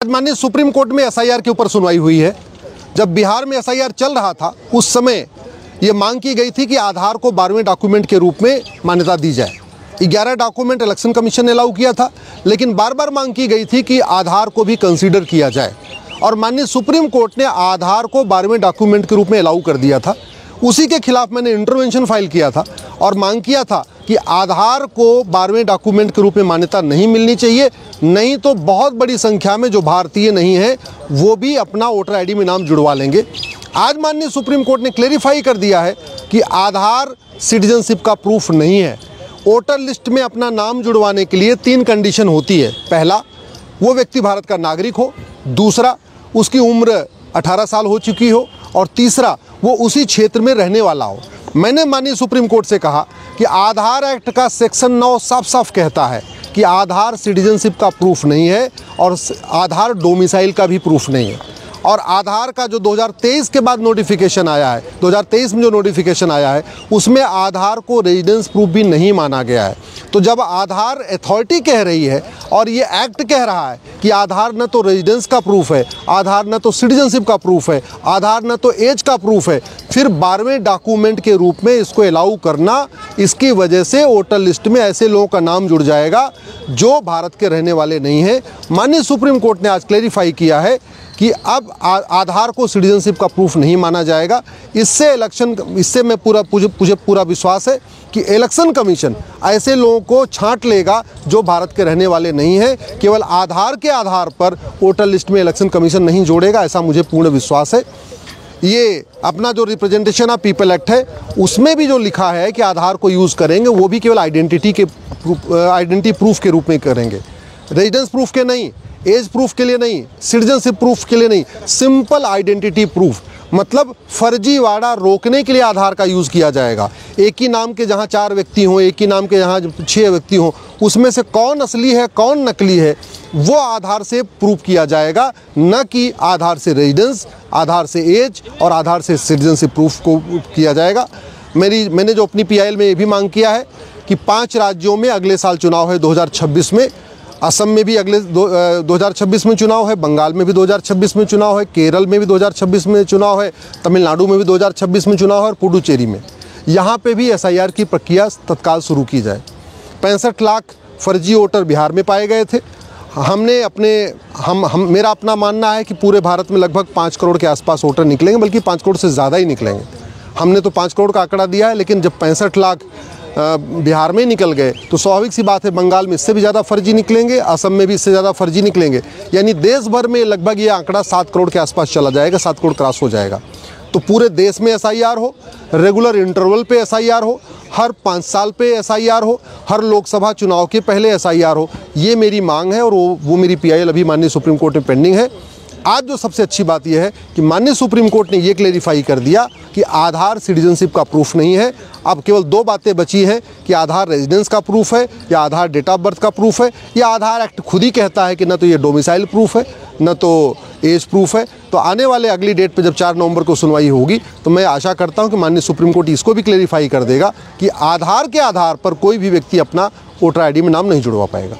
माननीय supreme court में SIR के ऊपर सुनवाई हुई है। जब बिहार में एसआईआर चल रहा था उस समय ये मांग की गई थी कि आधार को 12वें डॉक्यूमेंट के रूप में मान्यता दी जाए। 11 डॉक्यूमेंट इलेक्शन कमीशन ने अलाउ किया था, लेकिन बार बार मांग की गई थी कि आधार को भी कंसीडर किया जाए और माननीय सुप्रीम कोर्ट ने आधार को 12वें डॉक्यूमेंट के रूप में अलाउ कर दिया था। उसी के खिलाफ मैंने इंटरवेंशन फाइल किया था और मांग किया था कि आधार को 12वें डॉक्यूमेंट के रूप में मान्यता नहीं मिलनी चाहिए, नहीं तो बहुत बड़ी संख्या में जो भारतीय नहीं है वो भी अपना वोटर आईडी में नाम जुड़वा लेंगे। आज माननीय सुप्रीम कोर्ट ने क्लेरिफाई कर दिया है कि आधार सिटीजनशिप का प्रूफ नहीं है। वोटर लिस्ट में अपना नाम जुड़वाने के लिए 3 कंडीशन होती है। पहला, वो व्यक्ति भारत का नागरिक हो, दूसरा, उसकी उम्र 18 साल हो चुकी हो और तीसरा, वो उसी क्षेत्र में रहने वाला हो। मैंने माननीय सुप्रीम कोर्ट से कहा कि आधार एक्ट का सेक्शन 9 साफ साफ कहता है कि आधार सिटीजनशिप का प्रूफ नहीं है और आधार डोमिसाइल का भी प्रूफ नहीं है। और आधार का जो 2023 के बाद नोटिफिकेशन आया है, 2023 में जो नोटिफिकेशन आया है उसमें आधार को रेजिडेंस प्रूफ भी नहीं माना गया है। तो जब आधार अथॉरिटी कह रही है और ये एक्ट कह रहा है कि आधार न तो रेजिडेंस का प्रूफ है, आधार न तो सिटीजनशिप का प्रूफ है, आधार न तो एज का प्रूफ है, फिर 12वें डॉक्यूमेंट के रूप में इसको अलाउ करना, इसकी वजह से वोटर लिस्ट में ऐसे लोगों का नाम जुड़ जाएगा जो भारत के रहने वाले नहीं हैं। माननीय सुप्रीम कोर्ट ने आज क्लेरिफाई किया है कि अब आधार को सिटीजनशिप का प्रूफ नहीं माना जाएगा। इससे मुझे पूरा विश्वास है कि इलेक्शन कमीशन ऐसे लोगों को छांट लेगा जो भारत के रहने वाले नहीं हैं। केवल आधार के आधार पर वोटर लिस्ट में इलेक्शन कमीशन नहीं जोड़ेगा, ऐसा मुझे पूर्ण विश्वास है। ये अपना जो रिप्रेजेंटेशन ऑफ पीपल एक्ट है उसमें भी जो लिखा है कि आधार को यूज़ करेंगे वो भी केवल आइडेंटिटी प्रूफ के रूप में करेंगे, रेजिडेंस प्रूफ के नहीं, एज प्रूफ के लिए नहीं, सिटीजनशिप प्रूफ के लिए नहीं, सिंपल आइडेंटिटी प्रूफ। मतलब फर्जीवाड़ा रोकने के लिए आधार का यूज़ किया जाएगा। एक ही नाम के जहाँ 4 व्यक्ति हों, एक ही नाम के जहाँ 6 व्यक्ति हों, उसमें से कौन असली है कौन नकली है वो आधार से प्रूफ किया जाएगा, न कि आधार से रेजिडेंस, आधार से एज और आधार से सिटीजनशिप प्रूफ को किया जाएगा। मैंने जो अपनी PIL में ये भी मांग किया है कि 5 राज्यों में अगले साल चुनाव है 2026 में। असम में भी अगले 2026 में चुनाव है, बंगाल में भी 2026 में चुनाव है, केरल में भी 2026 में चुनाव है, तमिलनाडु में भी 2026 में चुनाव है और पुडुचेरी में। यहाँ पे भी SIR की प्रक्रिया तत्काल शुरू की जाए। 65 लाख फर्जी वोटर बिहार में पाए गए थे। मेरा अपना मानना है कि पूरे भारत में लगभग 5 करोड़ के आसपास वोटर निकलेंगे, बल्कि 5 करोड़ से ज़्यादा ही निकलेंगे। हमने तो 5 करोड़ का आंकड़ा दिया है, लेकिन जब 65 लाख बिहार में निकल गए तो स्वाभाविक सी बात है बंगाल में इससे भी ज़्यादा फर्जी निकलेंगे, असम में भी इससे ज़्यादा फर्जी निकलेंगे। यानी देश भर में लगभग ये आंकड़ा 7 करोड़ के आसपास चला जाएगा, 7 करोड़ क्रॉस हो जाएगा। तो पूरे देश में SIR हो, रेगुलर इंटरवल पे SIR हो, हर 5 साल पे SIR हो, हर लोकसभा चुनाव के पहले SIR हो, ये मेरी मांग है और वो मेरी PIL अभी माननीय सुप्रीम कोर्ट में पेंडिंग है। आज जो सबसे अच्छी बात यह है कि माननीय सुप्रीम कोर्ट ने ये क्लेरिफाई कर दिया कि आधार सिटीजनशिप का प्रूफ नहीं है। अब केवल 2 बातें बची हैं कि आधार रेजिडेंस का प्रूफ है या आधार डेट ऑफ बर्थ का प्रूफ है, या आधार एक्ट खुद ही कहता है कि न तो ये डोमिसाइल प्रूफ है न तो एज प्रूफ है। तो आने वाले अगली डेट पे जब 4 नवंबर को सुनवाई होगी तो मैं आशा करता हूं कि माननीय सुप्रीम कोर्ट इसको भी क्लेरिफाई कर देगा कि आधार के आधार पर कोई भी व्यक्ति अपना वोटर आईडी में नाम नहीं जुड़वा पाएगा।